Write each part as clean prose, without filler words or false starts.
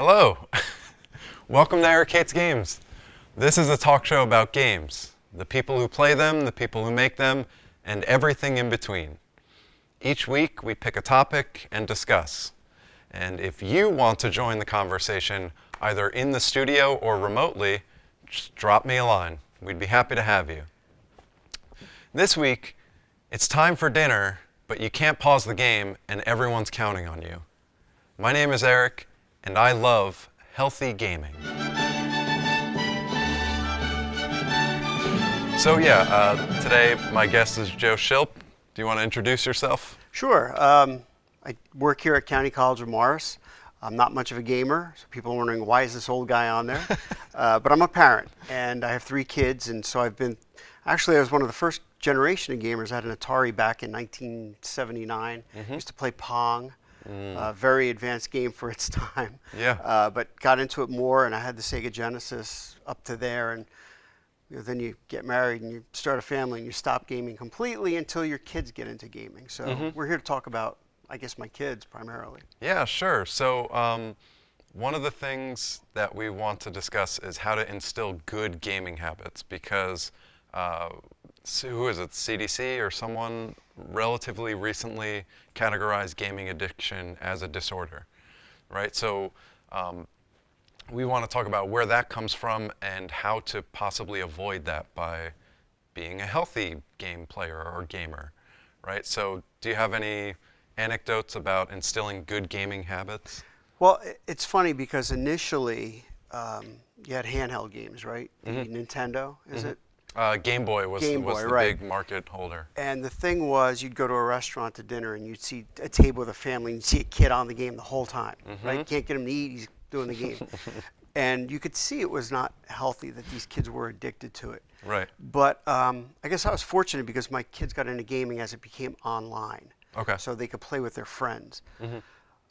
Hello. Welcome to Eric Hates Games. This is a talk show about games, the people who play them, the people who make them, and everything in between. Each week we pick a topic and discuss. And if you want to join the conversation, either in the studio or remotely, just drop me a line. We'd be happy to have you. This week, it's time for dinner, but you can't pause the game and everyone's counting on you. My name is Eric, and I love healthy gaming. So today my guest is Joe Shope. Do you want to introduce yourself? Sure. I work here at County College of Morris. I'm not much of a gamer, so people are wondering why is this old guy on there? But I'm a parent, and I have 3 kids, and so I was one of the first generation of gamers. I had an Atari back in 1979. Used to play Pong. Very advanced game for its time. Yeah. But got into it more, and I had the Sega Genesis up to there, and then you get married and you start a family and you stop gaming completely until your kids get into gaming. So we're here to talk about, I guess, my kids primarily. Yeah, sure. So one of the things that we want to discuss is how to instill good gaming habits, because who is it, CDC or someone relatively recently categorized gaming addiction as a disorder, right? So we want to talk about where that comes from and how to possibly avoid that by being a healthy game player or gamer, right? So do you have any anecdotes about instilling good gaming habits? Well, it's funny because initially you had handheld games, right? The Nintendo, is it? Game Boy was the big market holder. And the thing was, you'd go to a restaurant to dinner and you'd see a table with a family and you'd see a kid on the game the whole time, right? You can't get him to eat, he's doing the game. And you could see it was not healthy, that these kids were addicted to it. Right. But I guess I was fortunate because my kids got into gaming as it became online. Okay. So they could play with their friends.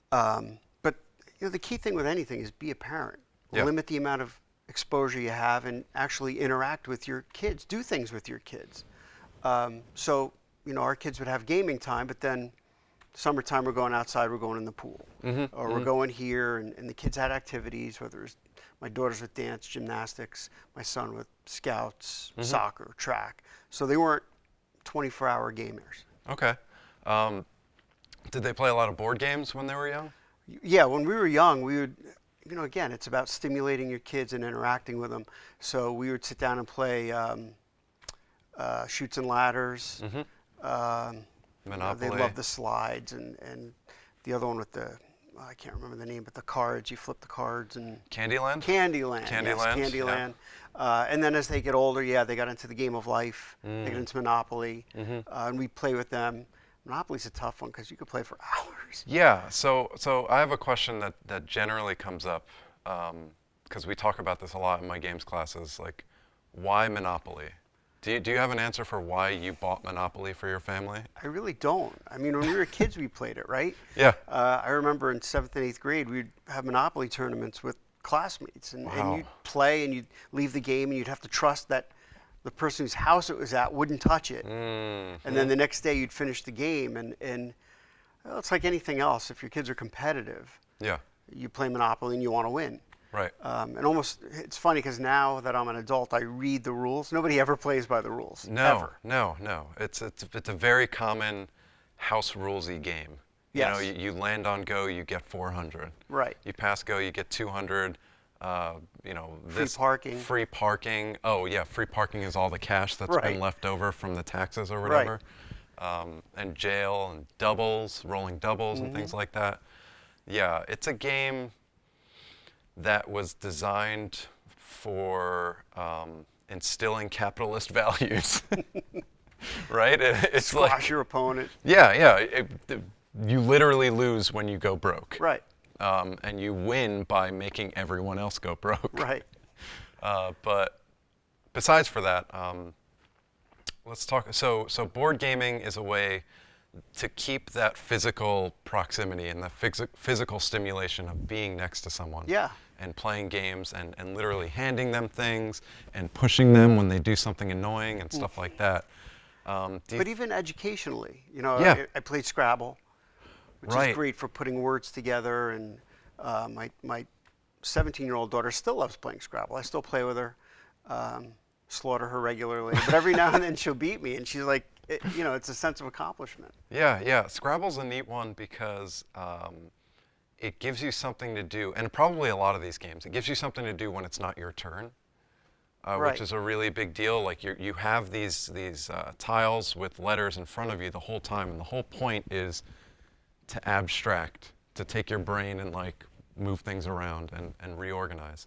But the key thing with anything is be a parent. Yeah. Limit the amount of exposure you have and actually interact with your kids. Do things with your kids. So our kids would have gaming time, but then summertime we're going outside, we're going in the pool. Or we're going here, and the kids had activities, whether it's my daughter's with dance, gymnastics, my son with scouts, soccer, track. So they weren't 24-hour gamers. Okay. Did they play a lot of board games when they were young? Yeah, when we were young, we would, again, it's about stimulating your kids and interacting with them. So we would sit down and play Chutes and Ladders. Monopoly. They loved the slides, and the other one with I can't remember the name, but the cards, you flip the cards. And Candyland? Candyland. Candyland. Yes, Candyland. Yeah. And then as they get older, they got into the game of life. They get into Monopoly, and we play with them. Monopoly's a tough one because you could play for hours. Yeah, so I have a question that generally comes up, because we talk about this a lot in my games classes, like, why Monopoly? Do you have an answer for why you bought Monopoly for your family? I really don't. I mean, when we were kids, we played it, right? Yeah. I remember in 7th and 8th grade, we'd have Monopoly tournaments with classmates, and you'd play and you'd leave the game and you'd have to trust that the person whose house it was at wouldn't touch it. And then the next day you'd finish the game, and well, it's like anything else. If your kids are competitive, you play Monopoly and you want to win. Right. And almost, it's funny because now that I'm an adult, I read the rules. Nobody ever plays by the rules. No. It's a very common house rulesy game. Yes. You land on go, you get 400. Right. You pass go, you get 200. Free parking. Free parking. Oh yeah, free parking is all the cash that's been left over from the taxes or whatever. And jail and doubles, rolling doubles and things like that. Yeah, it's a game that was designed for instilling capitalist values, right? It's Squash like your opponent. Yeah. You literally lose when you go broke. Right. And you win by making everyone else go broke. Right. But besides for that, let's talk. So board gaming is a way to keep that physical proximity and the physical stimulation of being next to someone. Yeah. And playing games and literally handing them things and pushing them when they do something annoying and stuff like that. But even educationally, Yeah. I played Scrabble, which Right. is great for putting words together. And my 17-year-old daughter still loves playing Scrabble. I still play with her, slaughter her regularly, but every now and then she'll beat me, and she's like, it's a sense of accomplishment. Yeah, yeah. Scrabble's a neat one because it gives you something to do, and probably a lot of these games, it gives you something to do when it's not your turn, Right. which is a really big deal. Like you have these tiles with letters in front of you the whole time, and the whole point is to abstract, to take your brain and like move things around and reorganize.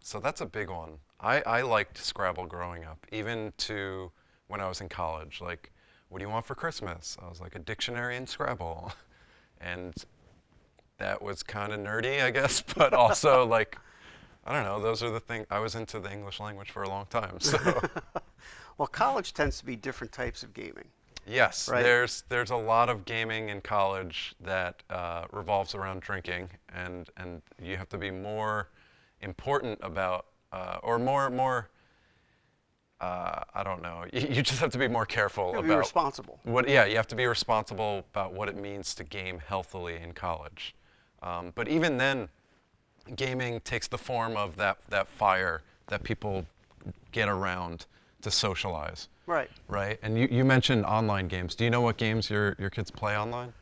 So that's a big one. I liked Scrabble growing up, even to when I was in college. Like, what do you want for Christmas? I was like, a dictionary and Scrabble. And that was kind of nerdy, I guess, but also like, I don't know, those are the things. I was into the English language for a long time, so. Well, college tends to be different types of gaming. Yes, Right. there's a lot of gaming in college that revolves around drinking, and you have to be more important about, or more. I don't know. You just have to be more careful You have to about be responsible. what. Yeah, you have to be responsible about what it means to game healthily in college. But even then, gaming takes the form of that fire that people get around to socialize. Right. Right? And you mentioned online games. Do you know what games your kids play online?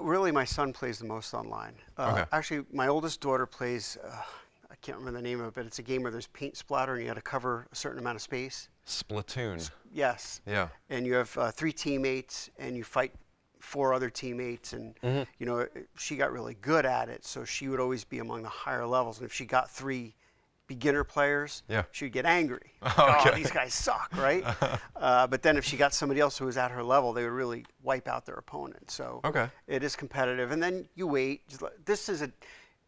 Really, my son plays the most online. Okay. Actually, my oldest daughter plays, I can't remember the name of it, but it's a game where there's paint splatter and you got to cover a certain amount of space. Splatoon. Yes. Yeah. And you have 3 teammates and you fight 4 other teammates. And, she got really good at it, so she would always be among the higher levels. And if she got 3 beginner players, Yeah. she'd get angry. Okay. Oh, these guys suck, right? But then if she got somebody else who was at her level, they would really wipe out their opponent. So Okay. it is competitive. And then you wait.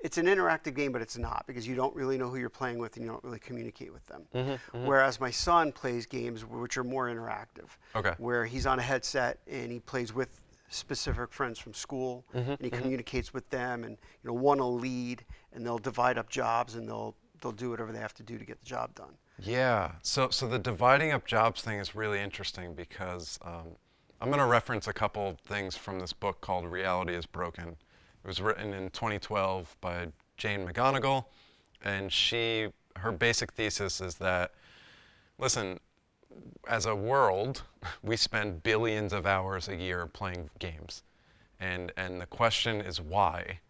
It's an interactive game, but it's not, because you don't really know who you're playing with and you don't really communicate with them. Whereas my son plays games which are more interactive, Okay. where he's on a headset and he plays with specific friends from school, and he communicates with them, and one will lead, and they'll divide up jobs, and they'll do whatever they have to do to get the job done. Yeah. So the dividing up jobs thing is really interesting because I'm going to reference a couple things from this book called Reality is Broken. It was written in 2012 by Jane McGonigal, and her basic thesis is that, listen, as a world, we spend billions of hours a year playing games, and the question is why,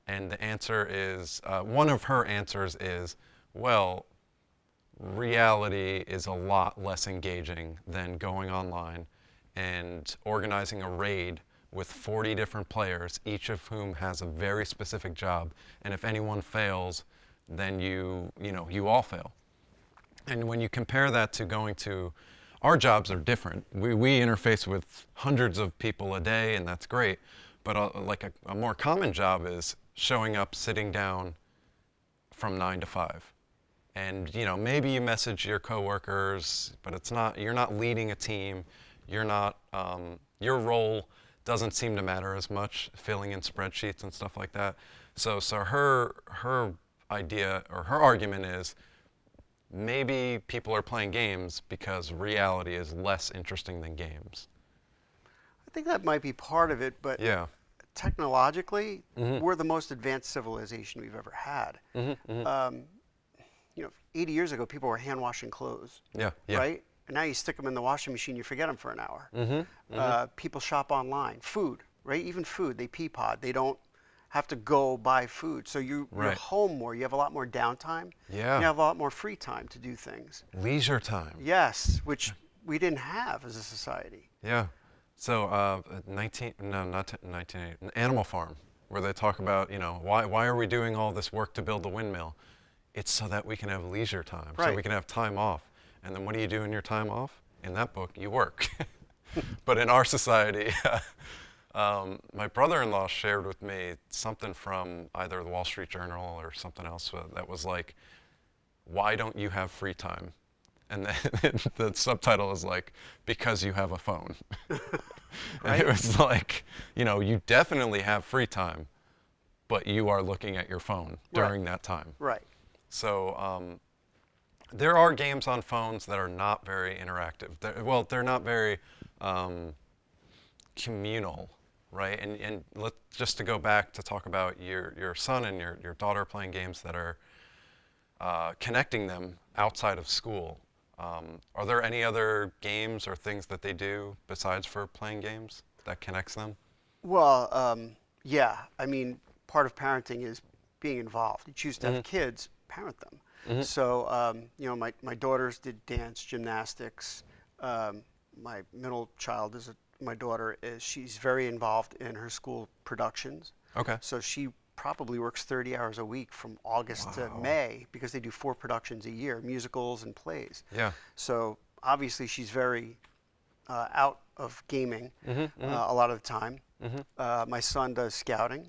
and the answer is, one of her answers is, well, reality is a lot less engaging than going online and organizing a raid with 40 different players, each of whom has a very specific job, and if anyone fails, then you all fail. And when you compare that to going to, our jobs are different. We interface with hundreds of people a day, and that's great, but a more common job is showing up, sitting down from 9 to 5. And maybe you message your coworkers, but you're not leading a team. You're not, your role doesn't seem to matter as much, filling in spreadsheets and stuff like that. So her idea, or her argument is, maybe people are playing games because reality is less interesting than games. I think that might be part of it, but Yeah. technologically, we're the most advanced civilization we've ever had. 80 years ago, people were hand washing clothes, Yeah. Yeah. right? And now you stick them in the washing machine, you forget them for an hour. People shop online. Food, right? Even food, they Peapod. They don't have to go buy food. So you're Right. home more. You have a lot more downtime. Yeah. You have a lot more free time to do things. Leisure time. Yes, which we didn't have as a society. Yeah. So 1980, Animal Farm, where they talk about, why are we doing all this work to build the windmill? It's so that we can have leisure time, so Right. we can have time off. And then what do you do in your time off? In that book, you work. But in our society, my brother-in-law shared with me something from either the Wall Street Journal or something else that was like, why don't you have free time? And then the subtitle is like, because you have a phone. And it was like, you definitely have free time, but you are looking at your phone during that time. Right. So there are games on phones that are not very interactive. They're not very communal. right? And just to go back to talk about your son and your daughter playing games that are connecting them outside of school. Are there any other games or things that they do besides for playing games that connects them? Well, yeah. I mean, part of parenting is being involved. You choose to have kids, parent them. So, my daughters did dance, gymnastics. My middle child my daughter she's very involved in her school productions. Okay. So she probably works 30 hours a week from August to May because they do 4 productions a year, musicals and plays. Yeah. So obviously she's very out of gaming a lot of the time. My son does scouting.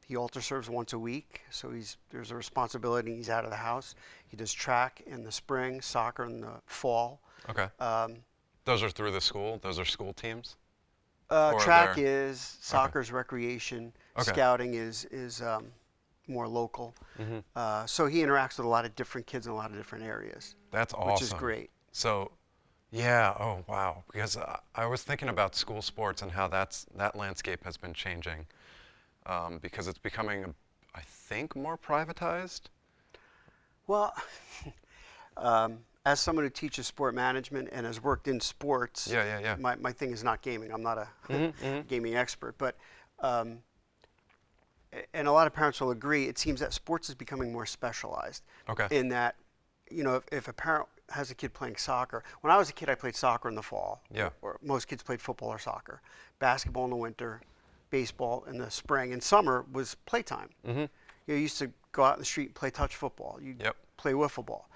He altar serves once a week, so there's a responsibility. He's out of the house. He does track in the spring, soccer in the fall. Okay. Those are through the school? Those are school teams? Track is, soccer's recreation. Okay. Scouting is more local. So he interacts with a lot of different kids in a lot of different areas. That's awesome. Which is great. So, yeah, oh wow. Because I was thinking about school sports and how that landscape has been changing. Because it's becoming, I think, more privatized. Well, as someone who teaches sport management and has worked in sports, Yeah. my thing is not gaming. I'm not a gaming expert, but and a lot of parents will agree, it seems that sports is becoming more specialized. Okay. In that, if a parent has a kid playing soccer, when I was a kid, I played soccer in the fall. Yeah. Or most kids played football or soccer. Basketball in the winter, baseball in the spring, and summer was playtime. You used to go out in the street and play touch football. You play wiffle ball.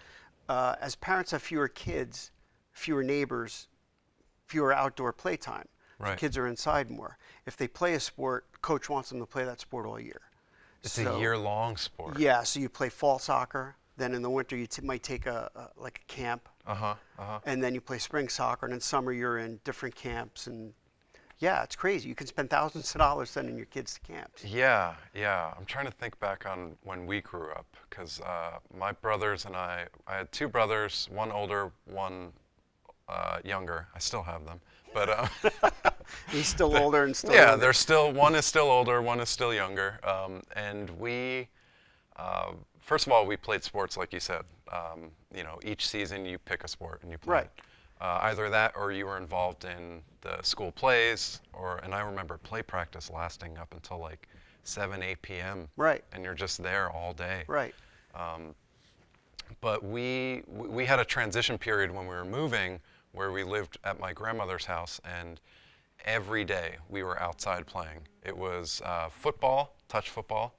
As parents have fewer kids, fewer neighbors, fewer outdoor playtime. Right. So kids are inside more. If they play a sport, coach wants them to play that sport all year. It's a year-long sport. Yeah, so you play fall soccer. Then in the winter you might take a camp. And then you play spring soccer. And in summer you're in different camps. And yeah, it's crazy. You can spend thousands of dollars sending your kids to camps. Yeah. I'm trying to think back on when we grew up, because my brothers and I had 2 brothers, one older, one younger. I still have them, but he's still older and still yeah, younger. one is still older, one is still younger, and we. First of all, we played sports, like you said. Each season you pick a sport and you play. Right. Either that or you were involved in the school plays, and I remember play practice lasting up until like 7, 8 p.m. Right. And you're just there all day. Right. But we had a transition period when we were moving where we lived at my grandmother's house, and every day we were outside playing. It was football, touch football,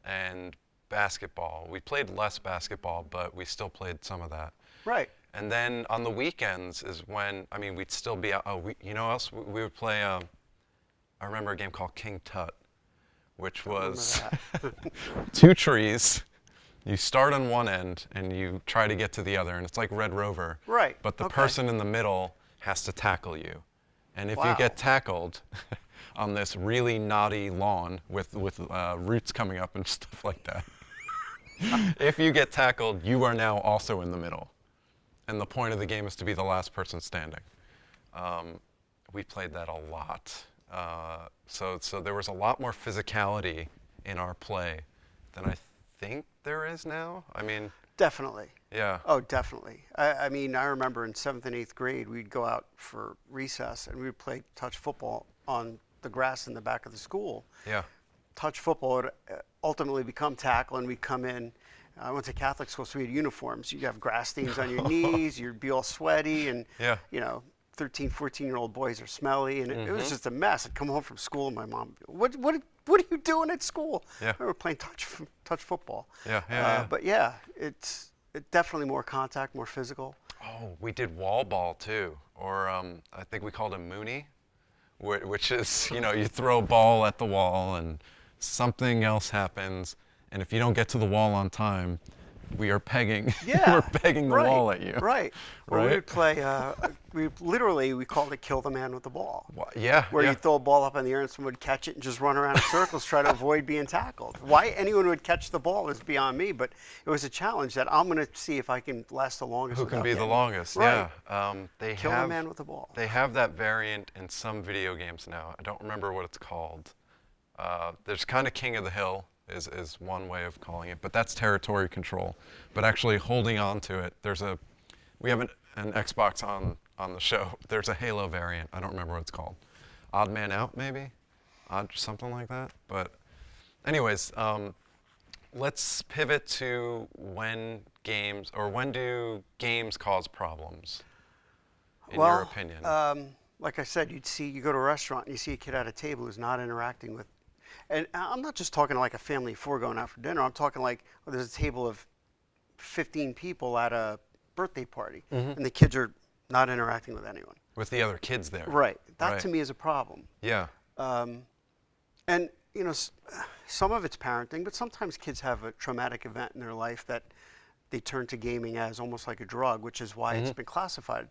and basketball. We played less basketball, but we still played some of that. Right. And then on the weekends is when, we'd still be out. You know what else? We would play, I remember a game called King Tut, which was 2 trees. You start on one end and you try to get to the other, and it's like Red Rover. Right. But the person in the middle has to tackle you. And if you get tackled on this really knotty lawn with roots coming up and stuff like that, if you get tackled, you are now also in the middle. And the point of the game is to be the last person standing. We played that a lot. So there was a lot more physicality in our play than I think there is now. Definitely. Yeah. Oh, definitely. I remember in 7th and 8th grade, we'd go out for recess and we'd play touch football on the grass in the back of the school. Yeah. Touch football would ultimately become tackle, and we'd come in. I went to Catholic school, so we had uniforms. You'd have grass stains on your knees, you'd be all sweaty, and 13, 14-year-old boys are smelly, and it was just a mess. I'd come home from school, and my mom, what are you doing at school? Yeah. We were playing touch football. Yeah. But yeah, it's definitely more contact, more physical. Oh, we did wall ball too, or I think we called it Mooney, which is, you throw a ball at the wall and something else happens, and if you don't get to the wall on time, we are pegging. Yeah, we're pegging the wall at you. Right. Or we Right? would play. We called it "Kill the Man with the Ball." Yeah. Where yeah. you throw a ball up in the air and someone would catch it and just run around in circles, try to avoid being tackled. Why anyone would catch the ball is beyond me, but it was a challenge that I'm going to see if I can last the longest. Who can be the getting- longest? Right. Yeah. Kill the man with the ball. They have that variant in some video games now. I don't remember what it's called. There's kind of King of the Hill is one way of calling it, but that's territory control. But actually holding on to it, we have an Xbox on the show. There's a Halo variant. I don't remember what it's called. Odd Man Out, maybe? Something like that. But anyways, let's pivot to when do games cause problems, in your opinion? Like I said, you go to a restaurant and you see a kid at a table who's not interacting with, and I'm not just talking like a family of four going out for dinner. I'm talking like there's a table of 15 people at a birthday party, and the kids are not interacting with anyone. With the other kids there. Right. That Right. to me is a problem. Yeah. And some of it's parenting, but sometimes kids have a traumatic event in their life that they turn to gaming as almost like a drug, which is why it's been classified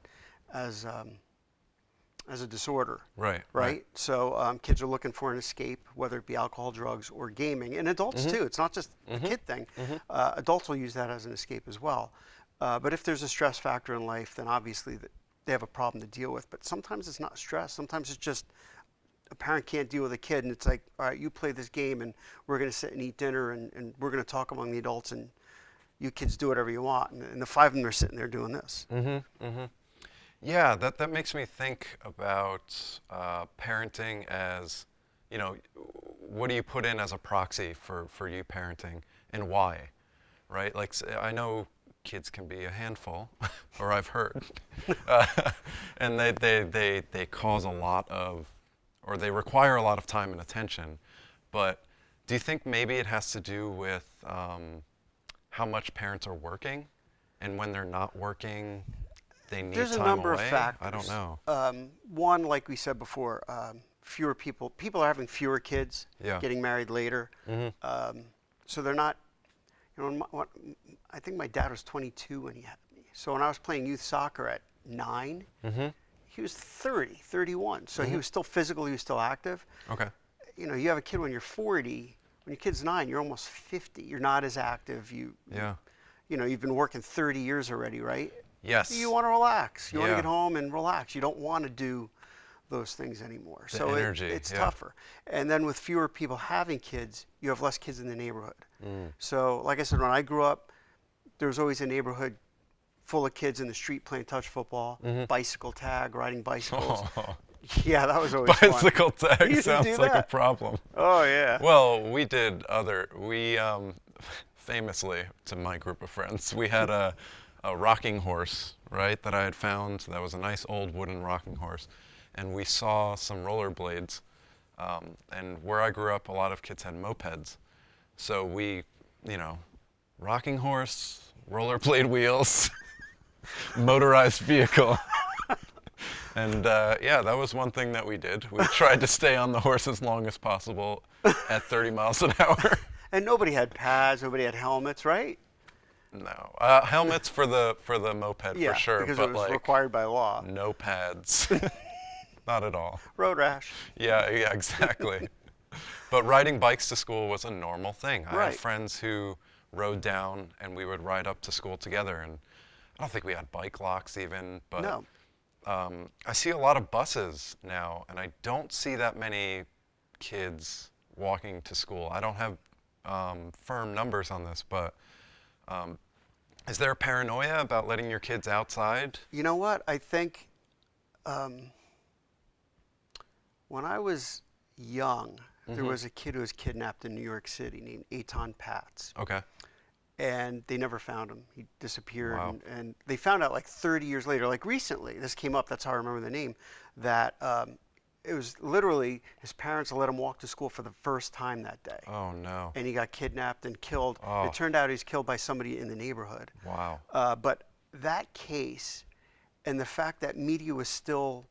as a disorder. Right. Right? So kids are looking for an escape, whether it be alcohol, drugs, or gaming. And adults too. It's not just a kid thing. Adults will use that as an escape as well. But if there's a stress factor in life, then obviously they have a problem to deal with. But sometimes it's not stress. Sometimes it's just a parent can't deal with a kid, and it's like, all right, you play this game, and we're going to sit and eat dinner, and we're going to talk among the adults, and you kids do whatever you want. And the five of them are sitting there doing this. Yeah, that makes me think about parenting as, what do you put in as a proxy for you parenting, and why, right? Like, I know kids can be a handful, or I've heard, and they cause a lot of, or they require a lot of time and attention. But do you think maybe it has to do with how much parents are working, and when they're not working, they need There's time a number away? of factors. I don't know. One, like we said before, fewer people are having fewer kids, Yeah. getting married later. So they're not, I think my dad was 22 when he had me. So when I was playing youth soccer at 9, he was 30, 31. So he was still physical, he was still active. Okay. You have a kid when you're 40, when your kid's 9, you're almost 50. You're not as active. Yeah. You've been working 30 years already, right? Yes. You want to relax. You want to Yeah. get home and relax. You don't want to do those things anymore. The So energy, it's yeah. tougher. And then with fewer people having kids, you have less kids in the neighborhood. So like I said, when I grew up, there was always a neighborhood full of kids in the street playing touch football, bicycle tag, riding bicycles. Yeah, that was always fun. Bicycle You tag used to sounds do like a that? problem. Oh, yeah. Well, we famously, to my group of friends, we had a rocking horse, right, that I had found. That was a nice old wooden rocking horse. And we saw some rollerblades. And where I grew up, a lot of kids had mopeds. So we, rocking horse, rollerblade wheels, motorized vehicle. And yeah, that was one thing that we did. We tried to stay on the horse as long as possible at 30 miles an hour. And nobody had pads, nobody had helmets, right? No. Helmets for the moped, Yeah, for sure. because but it was like, required by law. no pads. Not at all. Road rash. Yeah, exactly. But riding bikes to school was a normal thing. I Right. had friends who rode down, and we would ride up to school together. And I don't think we had bike locks even, but No. I see a lot of buses now, and I don't see that many kids walking to school. I don't have firm numbers on this, but is there a paranoia about letting your kids outside? You know what? I think when I was young, there was a kid who was kidnapped in New York City named Eitan Pats. Okay. And they never found him. He disappeared. Wow. And they found out like 30 years later, like recently, this came up, that's how I remember the name, that it was literally his parents let him walk to school for the first time that day. Oh, no. And he got kidnapped and killed. Oh. It turned out he was killed by somebody in the neighborhood. Wow. But that case and the fact that media was still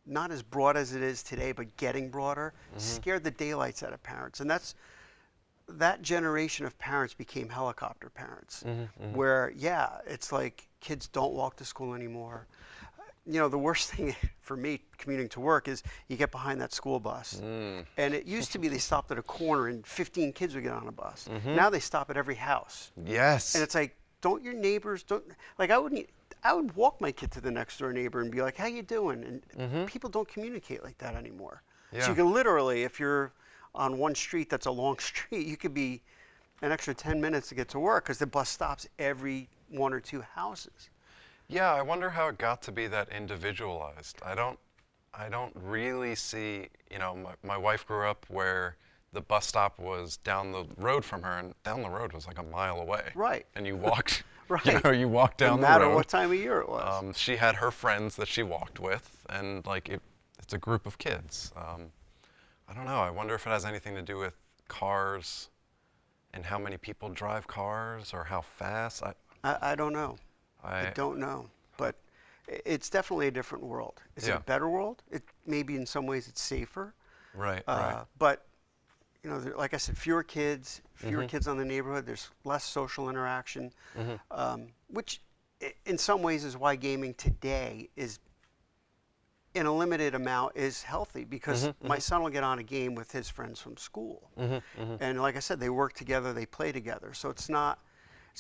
not as broad as it is today, but getting broader, scared the daylights out of parents. And that's that generation of parents became helicopter parents, Mm-hmm. where, yeah, it's like kids don't walk to school anymore. You know, the worst thing for me commuting to work is you get behind that school bus. And it used to be they stopped at a corner and 15 kids would get on a bus. Now they stop at every house. Yes. And it's like, don't your neighbors, like I would walk my kid to the next door neighbor and be like, how you doing? And people don't communicate like that anymore. Yeah. So you can literally, if you're on one street that's a long street, you could be an extra 10 minutes to get to work because the bus stops every 1 or 2 houses. Yeah, I wonder how it got to be that individualized. I don't really see, you know, my wife grew up where the bus stop was down the road from her, and down the road was like a mile away. Right. And you walked, Right. you know, you walked down the road. No matter what time of year it was. She had her friends that she walked with, and like it's a group of kids. I don't know. I wonder if it has anything to do with cars and how many people drive cars or how fast. I don't know. I don't know, but it's definitely a different world. Is it a better world? It maybe in some ways it's safer. Right. But you know, like I said, fewer kids on the neighborhood. There's less social interaction, which in some ways is why gaming today is in a limited amount is healthy, because my son will get on a game with his friends from school, and like I said, they work together, they play together. So it's not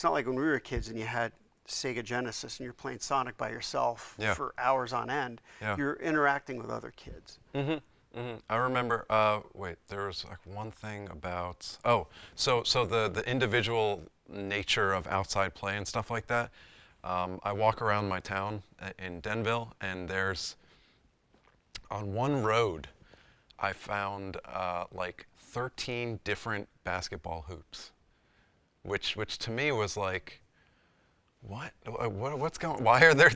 like when we were kids and you had Sega Genesis and you're playing Sonic by yourself for hours on end. Yeah. You're interacting with other kids. I remember. There was like one thing about. So the individual nature of outside play and stuff like that. I walk around my town in Denville, and there's on one road, I found like 13 different basketball hoops, which to me was like, what's going? Why are there?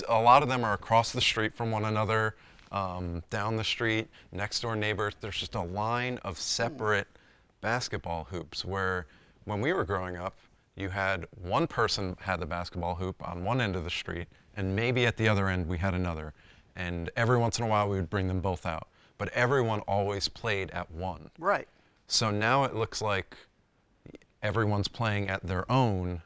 A lot of them are across the street from one another, down the street, next door neighbors. There's just a line of separate basketball hoops. Where when we were growing up, you had one person had the basketball hoop on one end of the street, and maybe at the other end we had another. And every once in a while we would bring them both out, but everyone always played at one. Right. So now it looks like everyone's playing at their own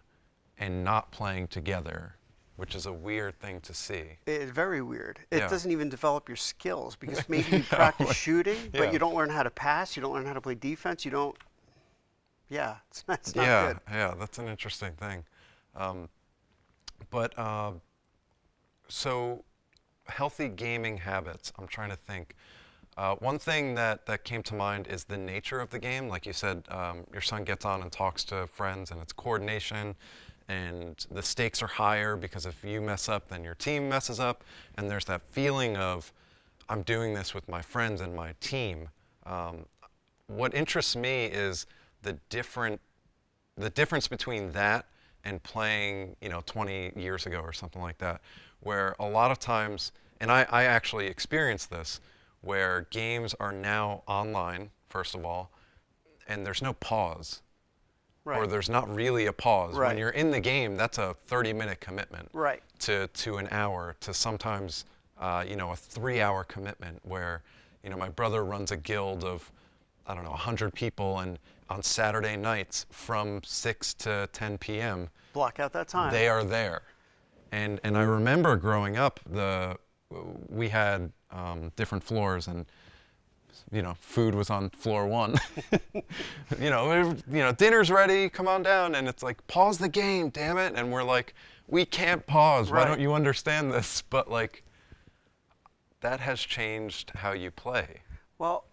and not playing together, which is a weird thing to see. It's very weird. It Yeah. doesn't even develop your skills, because maybe you practice shooting, Yeah. but you don't learn how to pass, you don't learn how to play defense, you don't. Yeah, it's not good. Yeah, that's an interesting thing. So healthy gaming habits, I'm trying to think. One thing that came to mind is the nature of the game. Like you said, your son gets on and talks to friends, and it's coordination, and the stakes are higher because if you mess up, then your team messes up, and there's that feeling of, I'm doing this with my friends and my team. What interests me is the difference between that and playing, 20 years ago or something like that, where a lot of times, and I actually experienced this, where games are now online, first of all, and there's no pause. Right. Or there's not really a pause. Right. When you're in the game, that's a 30-minute commitment. Right. To an hour, to sometimes, a 3-hour commitment where, my brother runs a guild of, 100 people, and on Saturday nights from 6 to 10 p.m. Block out that time. They are there. And I remember growing up, we had different floors, and food was on floor 1. Dinner's ready, come on down, and it's like, pause the game, damn it. And we're like, we can't pause. Right. Why don't you understand this? But like, that has changed how you play. Well,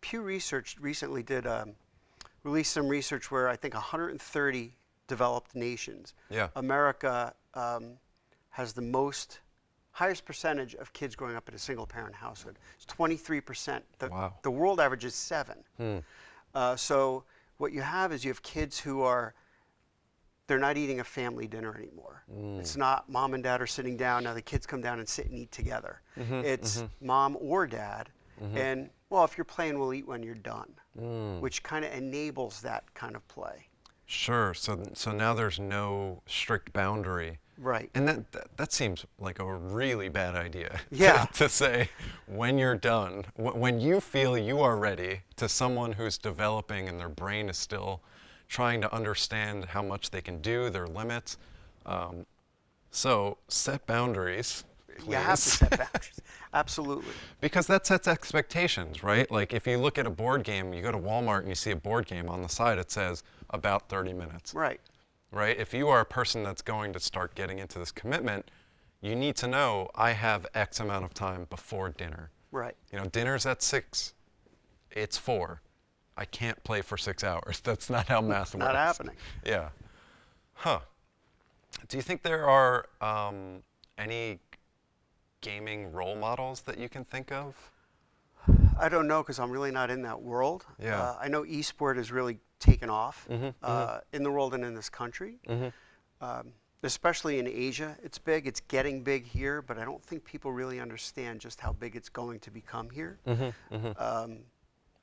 Pew Research recently released some research where I think 130 developed nations. Yeah. America has the highest percentage of kids growing up in a single parent household. It's 23%. Wow. The world average is 7%. So what you have is you have kids they're not eating a family dinner anymore. It's not mom and dad are sitting down, now the kids come down and sit and eat together. It's mom or dad, and well, if you're playing, we'll eat when you're done, which kind of enables that kind of play. Sure. So now there's no strict boundary. Right. And that seems like a really bad idea. Yeah. To say, when you're done, when you feel you are ready, to someone who's developing and their brain is still trying to understand how much they can do, their limits. So set boundaries, please. You have to set boundaries. Absolutely. Because that sets expectations, right? Like if you look at a board game, you go to Walmart and you see a board game on the side, it says about 30 minutes. Right. Right? If you are a person that's going to start getting into this commitment, you need to know I have X amount of time before dinner. Right. You know, dinner's at 6. It's 4. I can't play for 6 hours. That's not how math works. Not happening. Yeah. Huh. Do you think there are any gaming role models that you can think of? I don't know because I'm really not in that world. Yeah. I know esport has really taken off Mm-hmm, in the world and in this country. Mm-hmm. Especially in Asia, it's big. It's getting big here, but I don't think people really understand just how big it's going to become here. Mm-hmm, mm-hmm.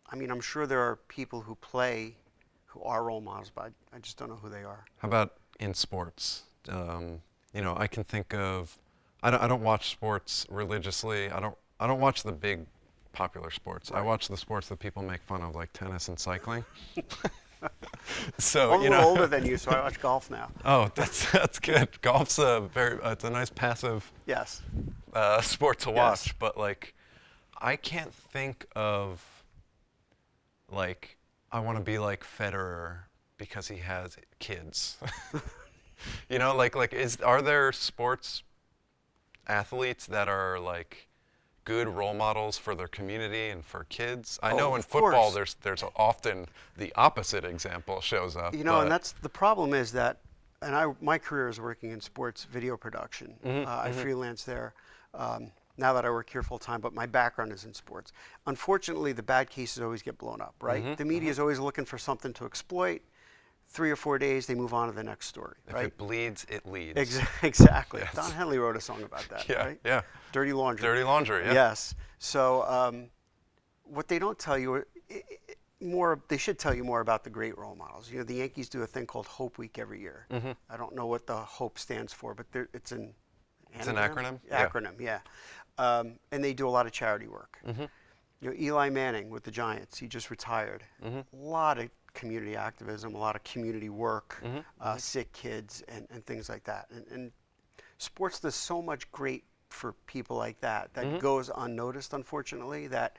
I mean, I'm sure there are people who play who are role models, but I just don't know who they are. How about in sports? You know, I can think of. I don't watch sports religiously. I don't watch the big popular sports. Right. I watch the sports that people make fun of, like tennis and cycling. So I'm a you little know. older than you, so I watch golf now. Oh, that's good. Golf's it's a nice passive Yes. sport to Yes. watch, but like, I can't think of like I want to be like Federer because he has kids. You know, like are there sports athletes that are like good role models for their community and for kids? I know in of football course. there's often the opposite example shows up. You know, and but- that's the problem is that, and my career is working in sports video production. I freelance there now that I work here full time, but my background is in sports. Unfortunately, the bad cases always get blown up, right? The media is always looking for something to exploit. 3 or 4 days, they move on to the next story, If right? it bleeds, it leads. Exactly. Yes. Don Henley wrote a song about that, Yeah, right? yeah. Dirty Laundry. Dirty laundry, yeah. Yes. So what they don't tell you they should tell you more about the great role models. You know, the Yankees do a thing called Hope Week every year. I don't know what the Hope stands for, but it's an It's an acronym? Acronym, yeah. And they do a lot of charity work. You know, Eli Manning with the Giants, he just retired. A lot of community activism, a lot of community work, sick kids, and things like that. And sports does so much great for people like that goes unnoticed, unfortunately, that,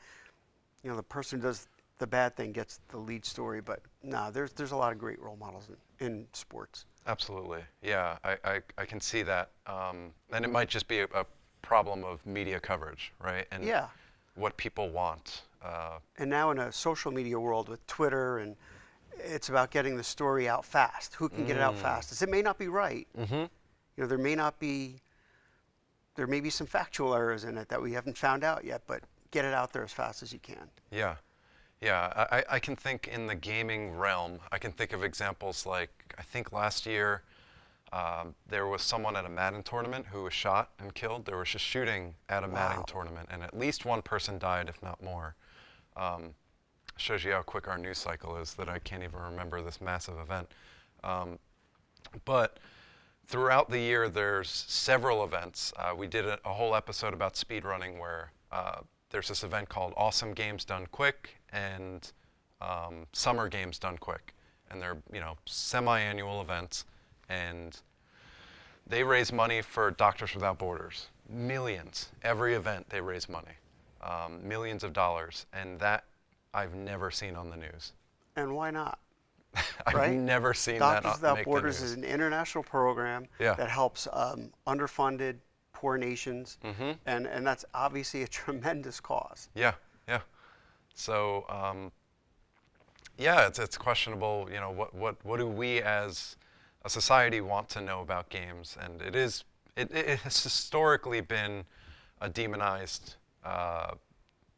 you know, the person who does the bad thing gets the lead story. But no, there's a lot of great role models in sports. Absolutely. Yeah, I can see that. And it might just be a problem of media coverage, right? And Yeah. what people want. And now in a social media world with Twitter, and it's about getting the story out fast. Who can get it out fastest? It may not be right. You know, there may be some factual errors in it that we haven't found out yet, but get it out there as fast as you can. Yeah. Yeah, I can think in the gaming realm, I can think of examples like, I think last year there was someone at a Madden tournament who was shot and killed. There was a shooting at a Madden tournament, and at least one person died, if not more. Shows you how quick our news cycle is that I can't even remember this massive event. But throughout the year, there's several events. We did a whole episode about speedrunning where there's this event called Awesome Games Done Quick and Summer Games Done Quick. And they're, you know, semi-annual events. And they raise money for Doctors Without Borders. Millions. Every event they raise money. Millions of dollars. And that I've never seen on the news. And why not? I've Right? never seen Doctors that Without make the Borders news. is an international program that helps underfunded, poor nations, and that's obviously a tremendous cause. Yeah, yeah. So, yeah, it's questionable. You know, what do we as a society want to know about games? And it has historically been a demonized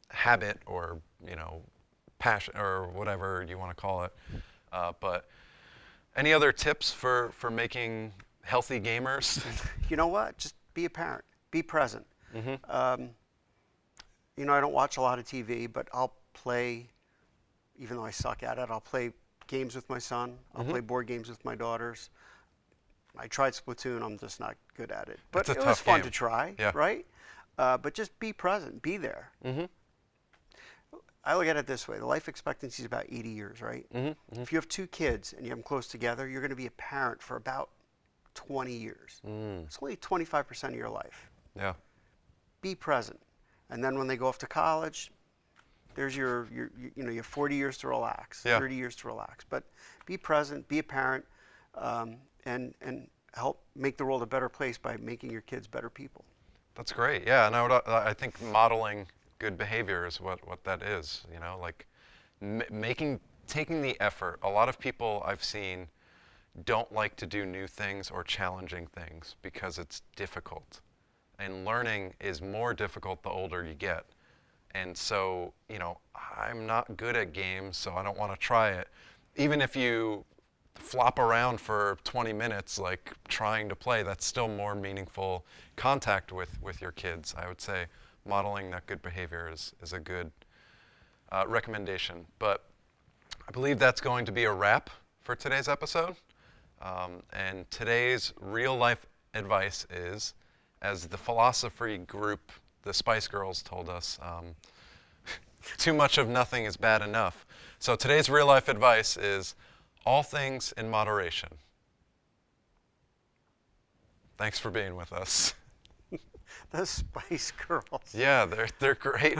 habit, or, you know, passion, or whatever you want to call it. But any other tips for making healthy gamers? You know what? Just be a parent. Be present. You know, I don't watch a lot of TV, but I'll play, even though I suck at it, I'll play games with my son. I'll play board games with my daughters. I tried Splatoon. I'm just not good at it. But It's a it was tough fun game. to try, Yeah. right? but just be present, be there. Mm-hmm. I look at it this way: the life expectancy is about 80 years, right? Mm-hmm. Mm-hmm. If you have two kids and you have them close together, you're going to be a parent for about 20 years. It's only 25% of your life. Yeah. Be present, and then when they go off to college, there's your you have 40 years to relax, Yeah. 30 years to relax. But be present, be a parent, and help make the world a better place by making your kids better people. That's great. Yeah, and I think modeling good behavior is what that is. You know, like taking the effort. A lot of people I've seen don't like to do new things or challenging things because it's difficult. And learning is more difficult the older you get. And so, I'm not good at games, so I don't want to try it. Even if you flop around for 20 minutes, like trying to play, that's still more meaningful contact with your kids. I would say modeling that good behavior is a good recommendation. But I believe that's going to be a wrap for today's episode. And today's real life advice is, as the philosophy group, the Spice Girls, told us, too much of nothing is bad enough. So today's real life advice is all things in moderation. Thanks for being with us. The Spice Girls. Yeah, they're great.